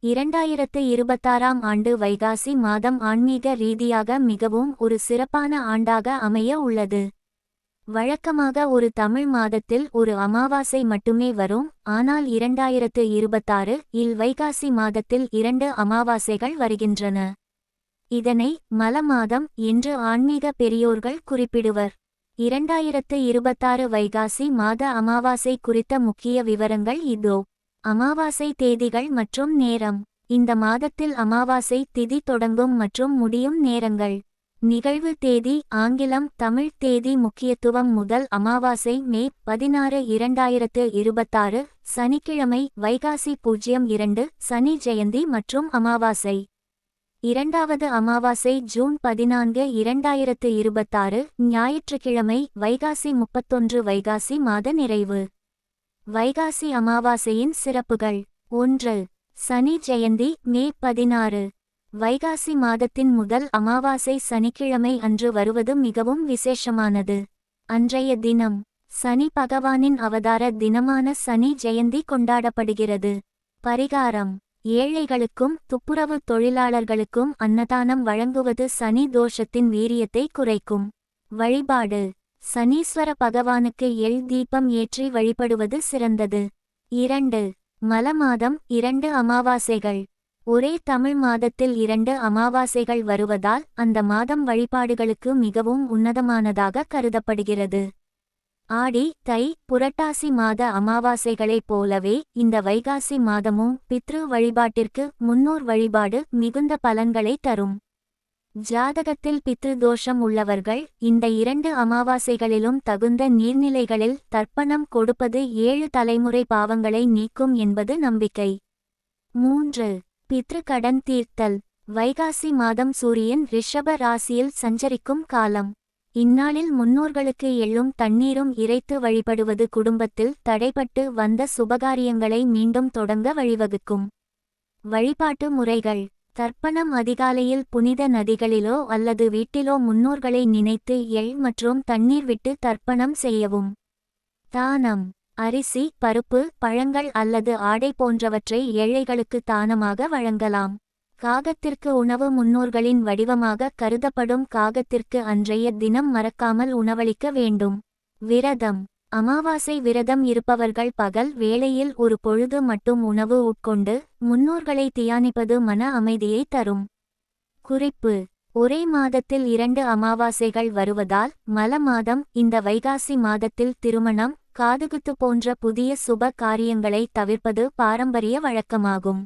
2026ஆம் ஆண்டு வைகாசி மாதம் ஆன்மீக ரீதியாக மிகவும் ஒரு சிறப்பான ஆண்டாக அமைய உள்ளது. வழக்கமாக ஒரு தமிழ் மாதத்தில் ஒரு அமாவாசை மட்டுமே வரும். ஆனால் 2026 இல் வைகாசி மாதத்தில் 2 அமாவாசைகள் வருகின்றன. இதனை மல மாதம் என்று ஆன்மீக பெரியோர்கள் குறிப்பிடுவர். 2026 வைகாசி மாத அமாவாசை குறித்த முக்கிய விவரங்கள் இதோ. அமாவாசை தேதிகள் மற்றும் நேரம். இந்த மாதத்தில் அமாவாசை திதி தொடங்கும் மற்றும் முடியும் நேரங்கள். நிகழ்வு தேதி ஆங்கிலம் தமிழ் தேதி முக்கியத்துவம் முதல் அமாவாசை மே 16 2026 சனிக்கிழமை வைகாசி 02 சனி ஜெயந்தி மற்றும் அமாவாசை. இரண்டாவது அமாவாசை ஜூன் 14 2026 ஞாயிற்றுக்கிழமை வைகாசி 31 வைகாசி மாத நிறைவு. வைகாசி அமாவாசையின் சிறப்புகள். 1. சனி ஜெயந்தி மே 16. வைகாசி மாதத்தின் முதல் அமாவாசை சனிக்கிழமை அன்று வருவது மிகவும் விசேஷமானது. அன்றைய தினம் சனி பகவானின் அவதார தினமான சனி ஜெயந்தி கொண்டாடப்படுகிறது. பரிகாரம்: ஏழைகளுக்கும் துப்புரவு தொழிலாளர்களுக்கும் அன்னதானம் வழங்குவது சனி தோஷத்தின் வீரியத்தை குறைக்கும். வழிபாடு: சனீஸ்வர பகவானுக்கு எள் தீபம் ஏற்றி வழிபடுவது சிறந்தது. 2. மல மாதம் 2 அமாவாசைகள். ஒரே தமிழ் மாதத்தில் 2 அமாவாசைகள் வருவதால் அந்த மாதம் வழிபாடுகளுக்கு மிகவும் உன்னதமானதாக கருதப்படுகிறது. ஆடி தை புரட்டாசி மாத அமாவாசைகளைப் போலவே இந்த வைகாசி மாதமும் பித்ரு வழிபாட்டிற்கு முன்னோர் வழிபாடு மிகுந்த பலன்களை தரும். ஜாதகத்தில் பித்ரு தோஷம் உள்ளவர்கள் இந்த 2 அமாவாசைகளிலும் தகுந்த நீர்நிலைகளில் தர்ப்பணம் கொடுப்பது 7 தலைமுறை பாவங்களை நீக்கும் என்பது நம்பிக்கை. 3. பித்ரு கடன் தீர்த்தல். வைகாசி மாதம் சூரியன் ரிஷப ராசியில் சஞ்சரிக்கும் காலம். இந்நாளில் முன்னோர்களுக்கு எள்ளும் தண்ணீரும் இறைத்து வழிபடுவது குடும்பத்தில் தடைபட்டு வந்த சுபகாரியங்களை மீண்டும் தொடங்க வழிவகுக்கும். வழிபாட்டு முறைகள்: தர்ப்பணம் அதிகாலையில் புனித நதிகளிலோ அல்லது வீட்டிலோ முன்னோர்களை நினைத்து எள் மற்றும் தண்ணீர் விட்டு தர்ப்பணம் செய்யவும். தானம்: அரிசி பருப்பு பழங்கள் அல்லது ஆடை போன்றவற்றை ஏழைகளுக்கு தானமாக வழங்கலாம். காகத்திற்கு உணவு: முன்னோர்களின் வடிவமாக கருதப்படும் காகத்திற்கு அன்றைய தினம் மறக்காமல் உணவளிக்க வேண்டும். விரதம்: அமாவாசை விரதம் இருப்பவர்கள் பகல் வேளையில் ஒரு பொழுது மட்டும் உணவு உட்கொண்டு முன்னோர்களை தியானிப்பது மன அமைதியை தரும். குறிப்பு: ஒரே மாதத்தில் 2 அமாவாசைகள் வருவதால் மல மாதம் இந்த வைகாசி மாதத்தில் திருமணம் காதுகுத்து போன்ற புதிய சுப காரியங்களை தவிர்ப்பது பாரம்பரிய வழக்கமாகும்.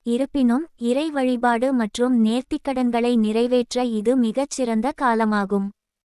இருப்பினும் இறை வழிபாடு மற்றும் நேர்த்திக்கடன்களை நிறைவேற்ற இது மிகச் சிறந்த காலமாகும்.